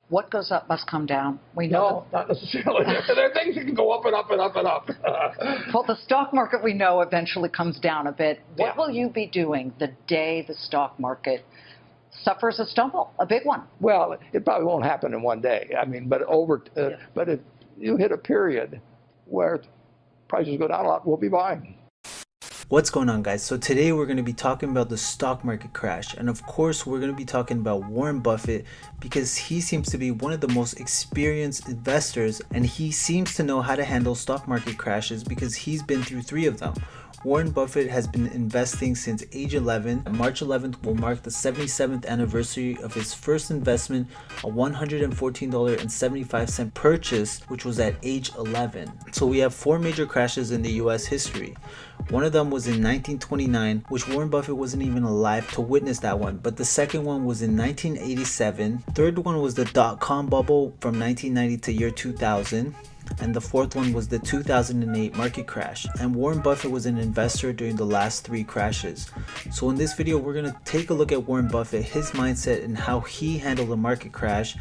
What goes up must come down. We know. No, not necessarily. There are things that can go up and up and up and up. Well, the stock market, we know, eventually comes down a bit. What Yeah. will you be doing the day the stock market suffers a stumble, a big one? Well, it probably won't happen in one day. I mean, but but if you hit a period where prices go down a lot, we'll be buying. What's going on, guys? So today we're going to be talking about the stock market crash, and of course we're going to be talking about Warren Buffett because he seems to be one of the most experienced investors, and he seems to know how to handle stock market crashes because he's been through 3 of them. Warren Buffett has been investing since age 11. March 11th will mark the 77th anniversary of his first investment, a $114.75 purchase, which was at age 11. So we have 4 major crashes in the US history. One of them was in 1929, which Warren Buffett wasn't even alive to witness that one, but the second one was in 1987. Third one was the dot-com bubble from 1990 to year 2000. And the fourth one was the 2008 market crash, and Warren Buffett was an investor during the last 3 crashes. So in this video we're going to take a look at Warren Buffett, his mindset, and how he handled the market crash.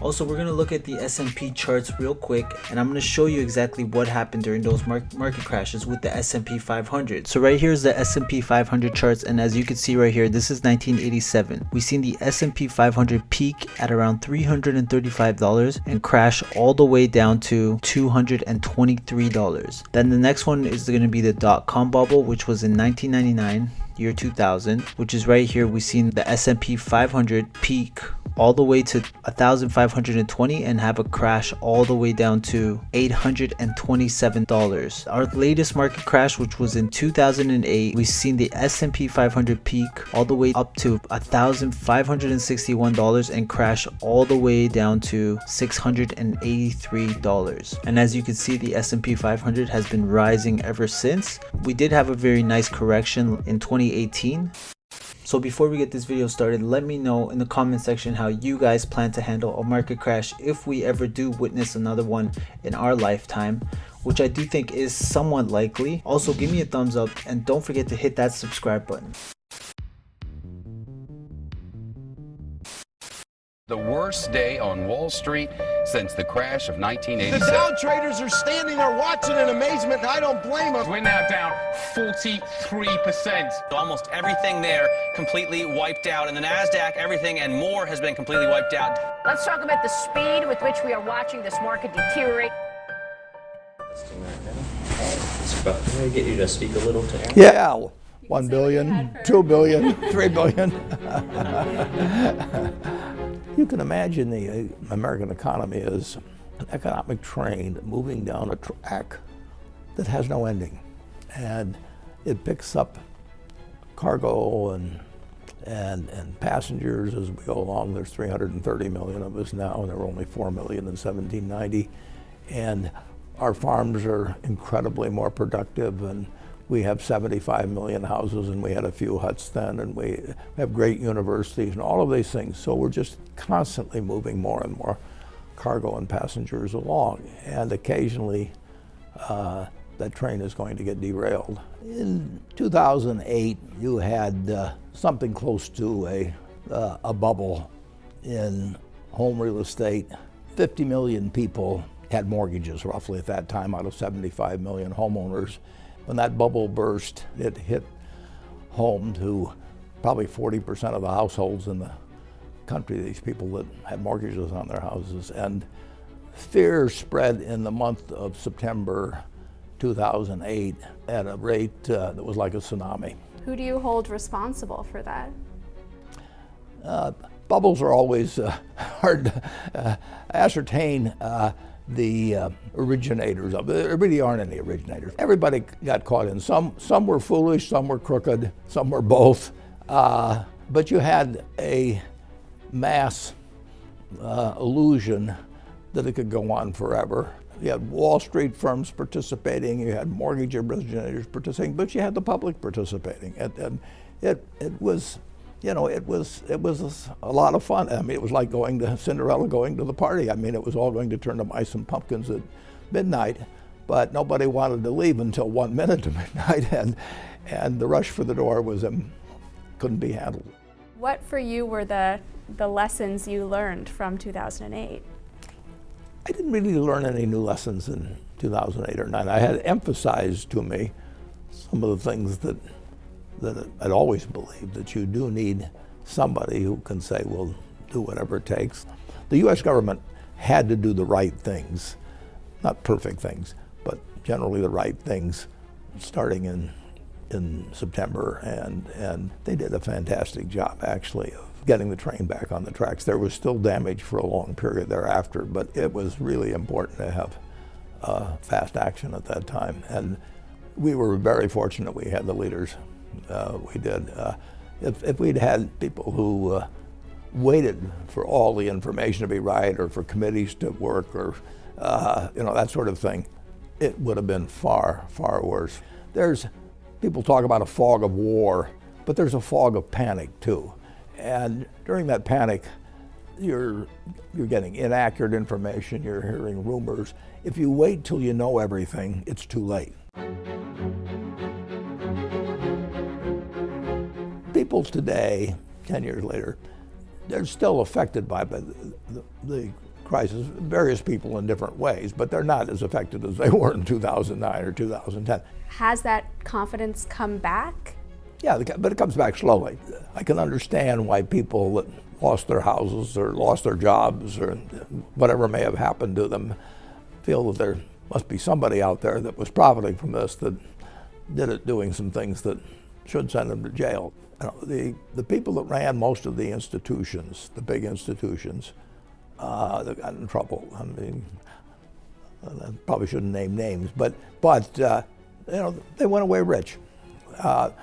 Also, we're going to look at the S&P charts real quick, and I'm going to show you exactly what happened during those market crashes with the S&P 500. So right here is the S&P 500 charts, and as you can see right here, this is 1987. We've seen the S&P 500 peak at around $335 and crash all the way down to $223. Then the next one is going to be the dot-com bubble, which was in 1999, year 2000, which is right here. We've seen the S&P 500 peak all the way to 1,520 and have a crash all the way down to $827. Our latest market crash, which was in 2008, we've seen the S&P 500 peak all the way up to $1,561 and crash all the way down to $683. And as you can see, the S&P 500 has been rising ever since. We did have a very nice correction in 2018. So before we get this video started, let me know in the comment section how you guys plan to handle a market crash if we ever do witness another one in our lifetime, which I do think is somewhat likely. Also, give me a thumbs up and don't forget to hit that subscribe button. The worst day on Wall Street since the crash of The 1987. Dow traders are standing there watching in amazement, and I don't blame them. We're now down 43%. Almost everything there completely wiped out. And the NASDAQ, everything and more has been completely wiped out. Let's talk about the speed with which we are watching this market deteriorate. Can we get you to speak a little to Aaron? Yeah, 1 billion, 2 billion, 3 billion. You can imagine the American economy is an economic train moving down a track that has no ending. And it picks up cargo and passengers as we go along. There's 330 million of us now, and there were only 4 million in 1790. And our farms are incredibly more productive, and we have 75 million houses, and we had a few huts then, and we have great universities and all of these things. So we're just constantly moving more and more cargo and passengers along. And occasionally that train is going to get derailed. In 2008, you had something close to a bubble in home real estate. 50 million people had mortgages roughly at that time out of 75 million homeowners. When that bubble burst, it hit home to probably 40% of the households in the country, these people that had mortgages on their houses. And fear spread in the month of September 2008 at a rate that was like a tsunami. Who do you hold responsible for that? Bubbles are always hard to ascertain the originators of it. There really aren't any originators. Everybody got caught in. Some were foolish, some were crooked, some were both. But you had a mass illusion that it could go on forever. You had Wall Street firms participating, you had mortgage originators participating, but you had the public participating. And it was, you know, it was a lot of fun. I mean, it was like going to Cinderella, going to the party. I mean, it was all going to turn to mice and pumpkins at midnight, but nobody wanted to leave until 1 minute to midnight, and the rush for the door was couldn't be handled. What for you were the lessons you learned from 2008? I didn't really learn any new lessons in 2008 or 9. I had emphasized to me some of the things that I'd always believed, that you do need somebody who can say, we'll do whatever it takes. The U.S. government had to do the right things, not perfect things, but generally the right things, starting in September, and they did a fantastic job, actually, of getting the train back on the tracks. There was still damage for a long period thereafter, but it was really important to have fast action at that time. And we were very fortunate we had the leaders we did. If we'd had people who waited for all the information to be right, or for committees to work, or that sort of thing, it would have been far, far worse. People talk about a fog of war, but there's a fog of panic too. And during that panic, you're getting inaccurate information, you're hearing rumors. If you wait till you know everything, it's too late. People today, 10 years later, they're still affected by the crisis, various people in different ways, but they're not as affected as they were in 2009 or 2010. Has that confidence come back? Yeah, but it comes back slowly. I can understand why people that lost their houses or lost their jobs or whatever may have happened to them feel that there must be somebody out there that was profiting from this, that did it doing some things that should send them to jail. The people that ran most of the institutions, the big institutions, that got in trouble. I mean, I probably shouldn't name names, but they went away rich.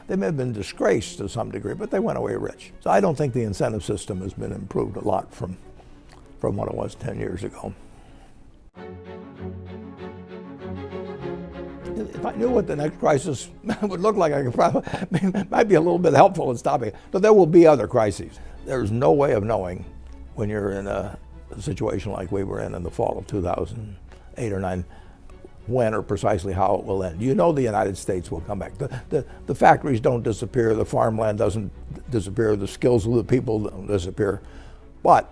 They may have been disgraced to some degree, but they went away rich. So I don't think the incentive system has been improved a lot from what it was 10 years ago. If I knew what the next crisis would look like, I could probably might be a little bit helpful in stopping it. But there will be other crises. There's no way of knowing when you're in a situation like we were in the fall of 2008 or 9, when or precisely how it will end. You know the United States will come back. The factories don't disappear, the farmland doesn't disappear, the skills of the people don't disappear. But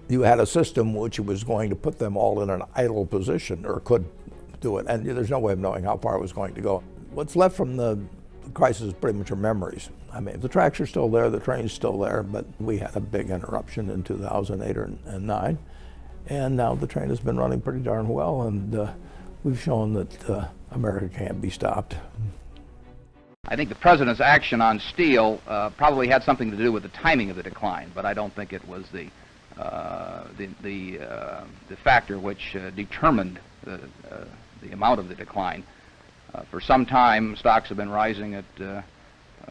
you had a system which was going to put them all in an idle position, or could do it, and there's no way of knowing how far it was going to go. What's left from the crisis is pretty much our memories. I mean, the tracks are still there, the train's still there, but we had a big interruption in 2008 and 9, and now the train has been running pretty darn well, and we've shown that America can't be stopped. I think the president's action on steel probably had something to do with the timing of the decline, but I don't think it was the factor which determined the amount of the decline. For some time, stocks have been rising at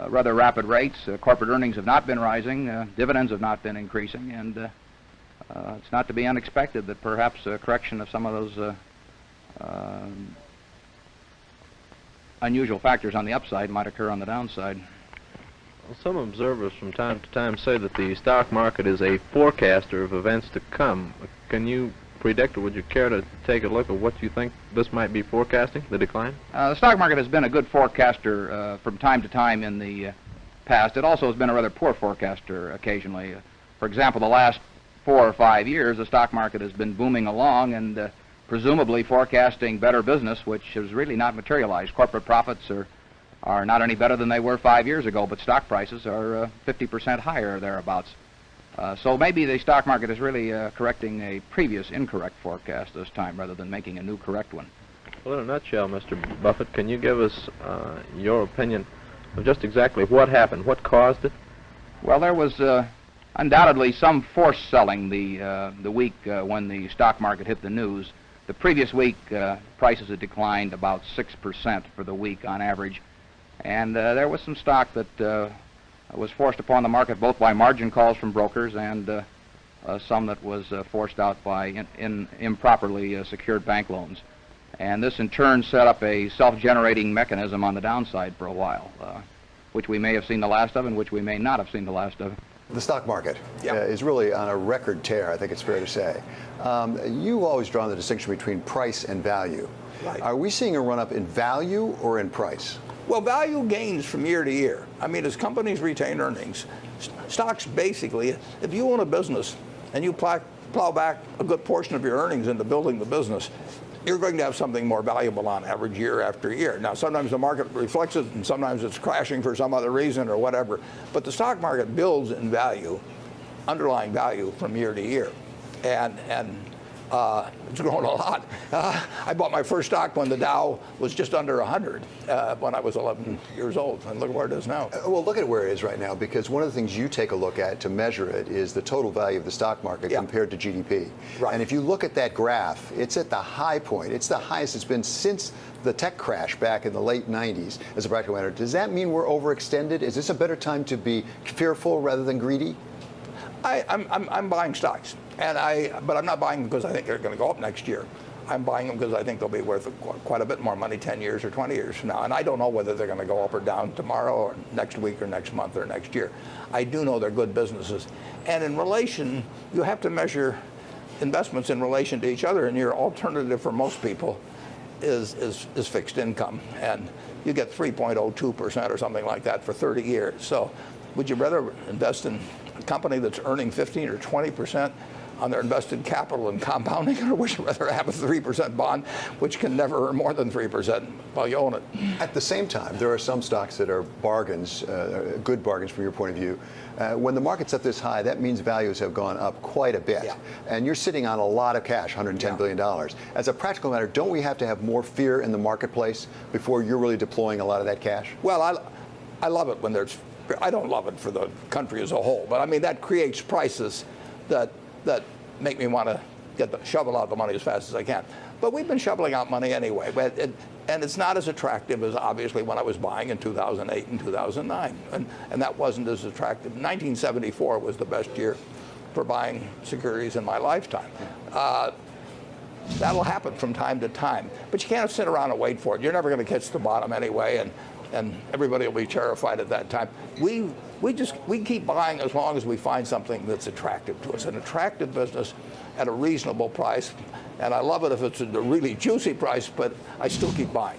rather rapid rates. Corporate earnings have not been rising. Dividends have not been increasing, and it's not to be unexpected that perhaps a correction of some of those unusual factors on the upside might occur on the downside. Well, some observers from time to time say that the stock market is a forecaster of events to come. Can you predict, or would you care to take a look at what you think this might be forecasting, the decline? The stock market has been a good forecaster from time to time in the past. It also has been a rather poor forecaster occasionally. For example, the last 4 or 5 years, the stock market has been booming along and presumably forecasting better business, which has really not materialized. Corporate profits are not any better than they were 5 years ago, but stock prices are 50% higher or thereabouts. So maybe the stock market is really correcting a previous incorrect forecast this time rather than making a new correct one. Well, in a nutshell, Mr. Buffett, can you give us your opinion of just exactly what happened, what caused it? Well, there was undoubtedly some forced selling the week when the stock market hit the news. The previous week, prices had declined about 6% for the week on average, and there was some stock that was forced upon the market both by margin calls from brokers and some that was forced out by improperly secured bank loans. And this in turn set up a self-generating mechanism on the downside for a while, which we may have seen the last of and which we may not have seen the last of. The stock market is really on a record tear, I think it's fair to say. You've always drawn the distinction between price and value. Right. Are we seeing a run-up in value or in price? Well, value gains from year to year. I mean, as companies retain earnings, stocks basically, if you own a business and you plow back a good portion of your earnings into building the business, you're going to have something more valuable on average year after year. Now, sometimes the market reflects it, and sometimes it's crashing for some other reason or whatever. But the stock market builds in value, underlying value from year to year. And it's grown a lot. I bought my first stock when the Dow was just under 100 when I was 11 years old, and look where it is now. Well, look at where it is right now, because one of the things you take a look at to measure it is the total value of the stock market compared to GDP. Right. And if you look at that graph, it's at the high point. It's the highest it's been since the tech crash back in the late 90s, as a practical matter. Does that mean we're overextended? Is this a better time to be fearful rather than greedy? I'm buying stocks, but I'm not buying them because I think they're going to go up next year. I'm buying them because I think they'll be worth quite a bit more money 10 years or 20 years from now. And I don't know whether they're going to go up or down tomorrow or next week or next month or next year. I do know they're good businesses. And in relation, you have to measure investments in relation to each other, and your alternative for most people is fixed income. And you get 3.02% or something like that for 30 years. So would you rather invest in a company that's earning 15 or 20% on their invested capital and compounding, or would you rather have a 3% bond which can never earn more than 3% while you own it? At the same time, there are some stocks that are bargains, good bargains from your point of view. When the market's up this high, that means values have gone up quite a bit. And you're sitting on a lot of cash, $110 billion. As a practical matter, don't we have to have more fear in the marketplace before you're really deploying a lot of that cash? Well, I love it when there's, I don't love it for the country as a whole, but I mean, that creates prices that make me want to shovel out the money as fast as I can. But we've been shoveling out money anyway, and it's not as attractive as obviously when I was buying in 2008 and 2009, and that wasn't as attractive. 1974 was the best year for buying securities in my lifetime. That'll happen from time to time, but you can't sit around and wait for it. You're never going to catch the bottom anyway, and everybody will be terrified at that time. We keep buying as long as we find something that's attractive to us, an attractive business at a reasonable price. And I love it if it's a really juicy price, but I still keep buying.